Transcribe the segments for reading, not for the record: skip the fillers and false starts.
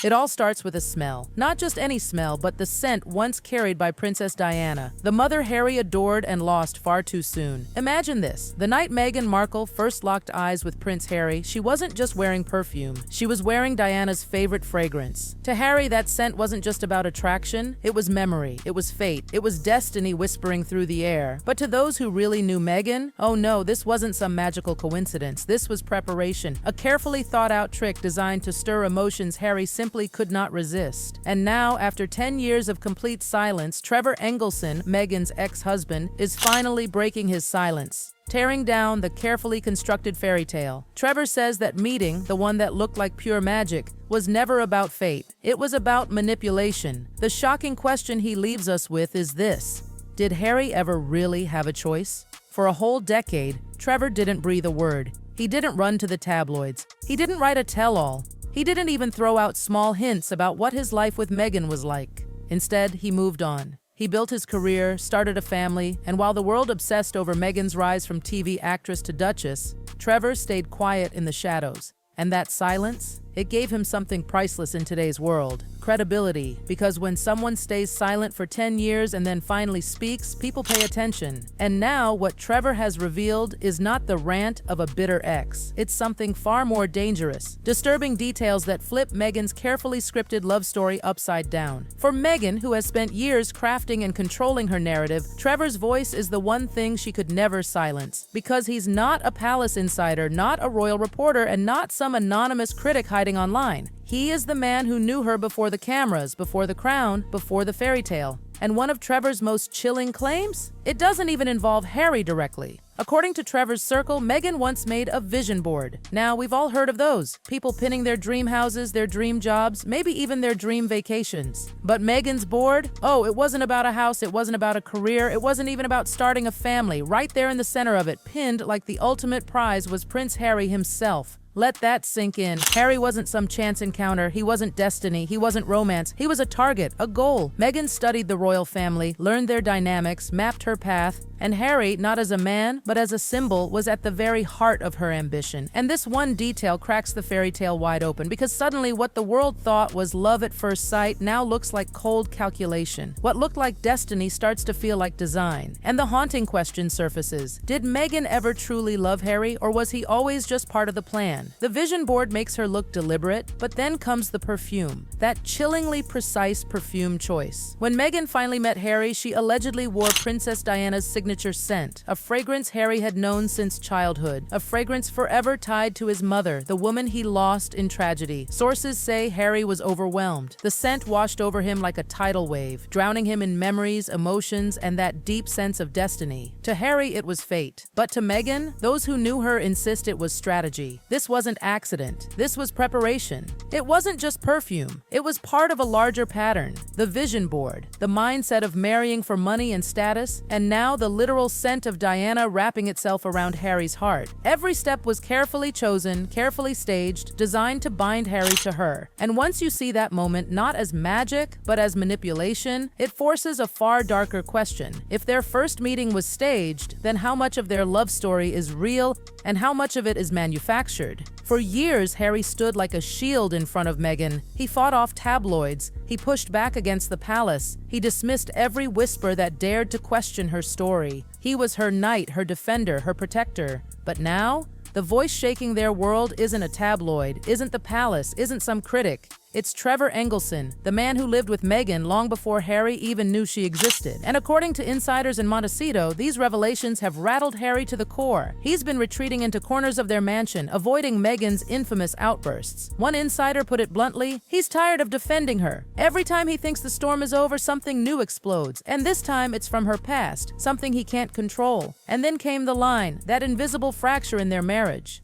It all starts with a smell. Not just any smell, but the scent once carried by Princess Diana, the mother Harry adored and lost far too soon. Imagine this. The night Meghan Markle first locked eyes with Prince Harry, she wasn't just wearing perfume. She was wearing Diana's favorite fragrance. To Harry, that scent wasn't just about attraction. It was memory. It was fate. It was destiny whispering through the air. But to those who really knew Meghan, oh no, this wasn't some magical coincidence. This was preparation, a carefully thought-out trick designed to stir emotions Harry simply could not resist. And now, after 10 years of complete silence, Trevor Engelson, Meghan's ex-husband, is finally breaking his silence, tearing down the carefully constructed fairy tale. Trevor says that meeting, the one that looked like pure magic, was never about fate. It was about manipulation. The shocking question he leaves us with is this: did Harry ever really have a choice? For a whole decade, Trevor didn't breathe a word. He didn't run to the tabloids. He didn't write a tell-all. He didn't even throw out small hints about what his life with Meghan was like. Instead, he moved on. He built his career, started a family, and while the world obsessed over Meghan's rise from TV actress to duchess, Trevor stayed quiet in the shadows. And that silence? It gave him something priceless in today's world: credibility. Because when someone stays silent for 10 years and then finally speaks, people pay attention. And now, what Trevor has revealed is not the rant of a bitter ex. It's something far more dangerous. Disturbing details that flip Meghan's carefully scripted love story upside down. For Meghan, who has spent years crafting and controlling her narrative, Trevor's voice is the one thing she could never silence. Because he's not a palace insider, not a royal reporter, and not some anonymous critic hiding online. He is the man who knew her before the cameras, before the crown, before the fairy tale. And one of Trevor's most chilling claims? It doesn't even involve Harry directly. According to Trevor's circle, Meghan once made a vision board. Now, we've all heard of those. People pinning their dream houses, their dream jobs, maybe even their dream vacations. But Meghan's board? Oh, it wasn't about a house, it wasn't about a career, it wasn't even about starting a family. Right there in the center of it, pinned like the ultimate prize, was Prince Harry himself. Let that sink in. Harry wasn't some chance encounter. He wasn't destiny. He wasn't romance. He was a target, a goal. Meghan studied the royal family, learned their dynamics, mapped her path, and Harry, not as a man, but as a symbol, was at the very heart of her ambition. And this one detail cracks the fairy tale wide open, because suddenly what the world thought was love at first sight now looks like cold calculation. What looked like destiny starts to feel like design. And the haunting question surfaces: did Meghan ever truly love Harry, or was he always just part of the plan? The vision board makes her look deliberate, but then comes the perfume, that chillingly precise perfume choice. When Meghan finally met Harry, she allegedly wore Princess Diana's signature scent, a fragrance Harry had known since childhood, a fragrance forever tied to his mother, the woman he lost in tragedy. Sources say Harry was overwhelmed. The scent washed over him like a tidal wave, drowning him in memories, emotions, and that deep sense of destiny. To Harry, it was fate. But to Meghan, those who knew her insist it was strategy. This wasn't accident. This was preparation. It wasn't just perfume. It was part of a larger pattern. The vision board, the mindset of marrying for money and status, and now the literal scent of Diana wrapping itself around Harry's heart. Every step was carefully chosen, carefully staged, designed to bind Harry to her. And once you see that moment not as magic, but as manipulation, it forces a far darker question. If their first meeting was staged, then how much of their love story is real and how much of it is manufactured? For years, Harry stood like a shield in front of Meghan. He fought off tabloids. He pushed back against the palace. He dismissed every whisper that dared to question her story. He was her knight, her defender, her protector. But now, the voice shaking their world isn't a tabloid, isn't the palace, isn't some critic. It's Trevor Engelson, the man who lived with Meghan long before Harry even knew she existed. And according to insiders in Montecito, these revelations have rattled Harry to the core. He's been retreating into corners of their mansion, avoiding Meghan's infamous outbursts. One insider put it bluntly: he's tired of defending her. Every time he thinks the storm is over, something new explodes. And this time, it's from her past, something he can't control. And then came the line, that invisible fracture in their marriage.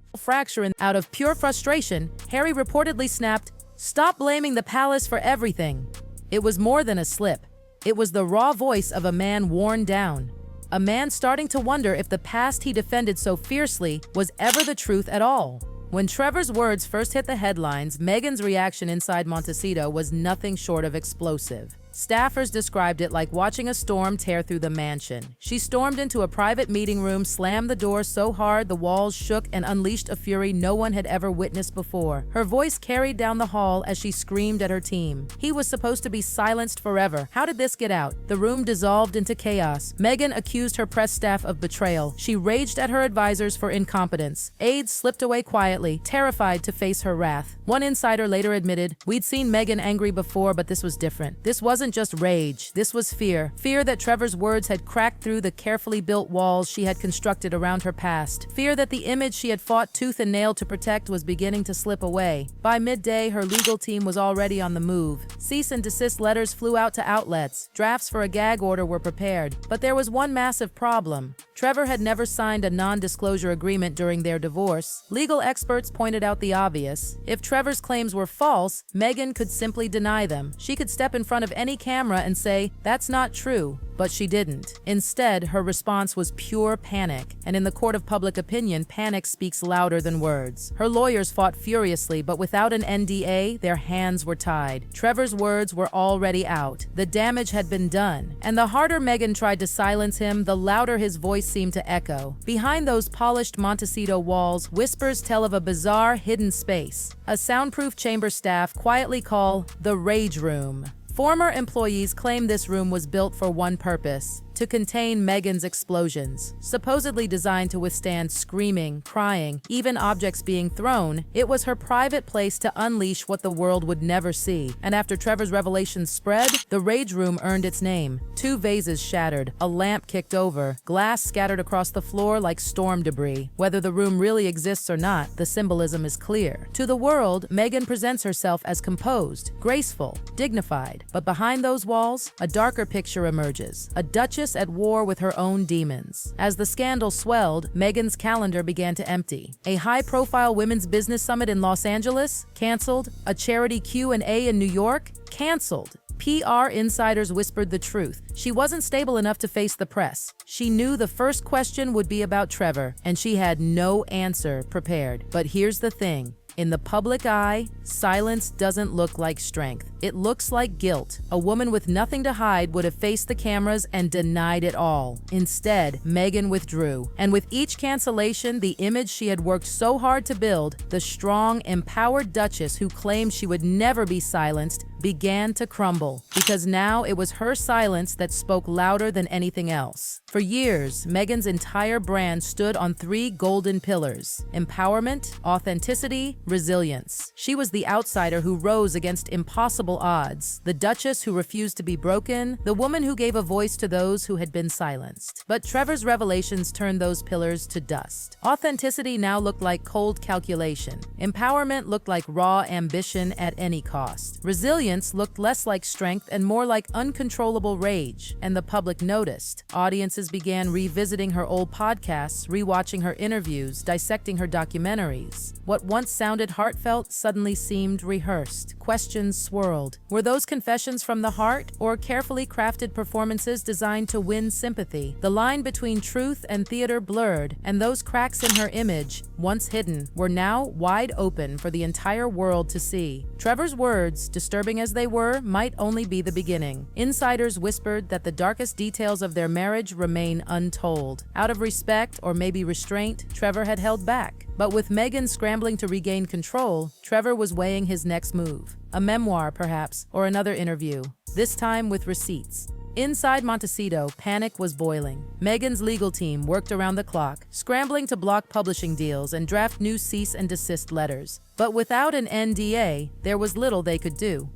Out of pure frustration, Harry reportedly snapped, "Stop blaming the palace for everything." It was more than a slip. It was the raw voice of a man worn down. A man starting to wonder if the past he defended so fiercely was ever the truth at all. When Trevor's words first hit the headlines, Meghan's reaction inside Montecito was nothing short of explosive. Staffers described it like watching a storm tear through the mansion. She stormed into a private meeting room, slammed the door so hard the walls shook, and unleashed a fury no one had ever witnessed before. Her voice carried down the hall as she screamed at her team. He was supposed to be silenced forever. How did this get out? The room dissolved into chaos. Meghan accused her press staff of betrayal. She raged at her advisors for incompetence. Aides slipped away quietly, terrified to face her wrath. One insider later admitted, "We'd seen Meghan angry before, but this was different. This wasn't just rage. This was fear. Fear that Trevor's words had cracked through the carefully built walls she had constructed around her past. Fear that the image she had fought tooth and nail to protect was beginning to slip away. By midday, her legal team was already on the move. Cease and desist letters flew out to outlets. Drafts for a gag order were prepared. But there was one massive problem. Trevor had never signed a non-disclosure agreement during their divorce. Legal experts pointed out the obvious. If Trevor's claims were false, Meghan could simply deny them. She could step in front of any camera and say, "That's not true." But she didn't. Instead, her response was pure panic. And in the court of public opinion, panic speaks louder than words. Her lawyers fought furiously, but without an NDA, their hands were tied. Trevor's words were already out. The damage had been done. And the harder Meghan tried to silence him, the louder his voice seemed to echo. Behind those polished Montecito walls, whispers tell of a bizarre hidden space. A soundproof chamber staff quietly call the Rage Room. Former employees claim this room was built for one purpose: to contain Meghan's explosions. Supposedly designed to withstand screaming, crying, even objects being thrown, it was her private place to unleash what the world would never see. And after Trevor's revelations spread, the Rage Room earned its name. 2 vases shattered, a lamp kicked over, glass scattered across the floor like storm debris. Whether the room really exists or not, the symbolism is clear. To the world, Meghan presents herself as composed, graceful, dignified. But behind those walls, a darker picture emerges. A duchess at war with her own demons. As the scandal swelled, Meghan's calendar began to empty. A high-profile women's business summit in Los Angeles? Canceled. A charity Q&A in New York? Canceled. PR insiders whispered the truth. She wasn't stable enough to face the press. She knew the first question would be about Trevor, and she had no answer prepared. But here's the thing. In the public eye, silence doesn't look like strength. It looks like guilt. A woman with nothing to hide would have faced the cameras and denied it all. Instead, Meghan withdrew. And with each cancellation, the image she had worked so hard to build, the strong, empowered duchess who claimed she would never be silenced, began to crumble. Because now it was her silence that spoke louder than anything else. For years, Meghan's entire brand stood on 3 golden pillars: empowerment, authenticity, resilience. She was the outsider who rose against impossible odds, the duchess who refused to be broken, the woman who gave a voice to those who had been silenced. But Trevor's revelations turned those pillars to dust. Authenticity now looked like cold calculation. Empowerment looked like raw ambition at any cost. Resilience looked less like strength and more like uncontrollable rage. And the public noticed. Audiences began revisiting her old podcasts, rewatching her interviews, dissecting her documentaries. What once sounded heartfelt suddenly seemed rehearsed. Questions swirled. Were those confessions from the heart, or carefully crafted performances designed to win sympathy? The line between truth and theater blurred, and those cracks in her image, once hidden, were now wide open for the entire world to see. Trevor's words, disturbing as they were, might only be the beginning. Insiders whispered that the darkest details of their marriage remain untold. Out of respect, or maybe restraint, Trevor had held back. But with Meghan scrambling to regain control, Trevor was weighing his next move. A memoir, perhaps, or another interview, this time with receipts. Inside Montecito, panic was boiling. Meghan's legal team worked around the clock, scrambling to block publishing deals and draft new cease and desist letters. But without an NDA, there was little they could do.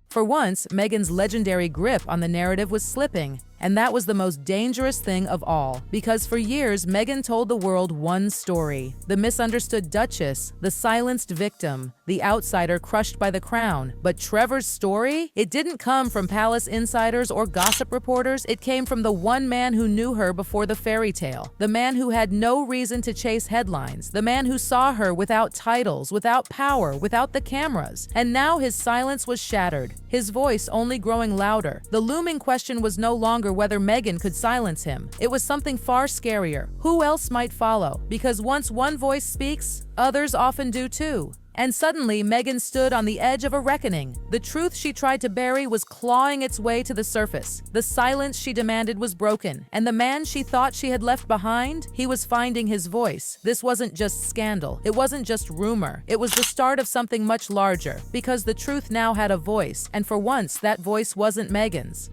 For once, Meghan's legendary grip on the narrative was slipping. And that was the most dangerous thing of all, because for years, Meghan told the world one story: the misunderstood duchess, the silenced victim, the outsider crushed by the crown. But Trevor's story? It didn't come from palace insiders or gossip reporters. It came from the one man who knew her before the fairy tale, the man who had no reason to chase headlines, the man who saw her without titles, without power, without the cameras. And now his silence was shattered, his voice only growing louder. The looming question was no longer whether Meghan could silence him. It was something far scarier. Who else might follow? Because once one voice speaks, others often do too. And suddenly, Meghan stood on the edge of a reckoning. The truth she tried to bury was clawing its way to the surface. The silence she demanded was broken, and the man she thought she had left behind, he was finding his voice. This wasn't just scandal. It wasn't just rumor. It was the start of something much larger, because the truth now had a voice, and for once, that voice wasn't Meghan's.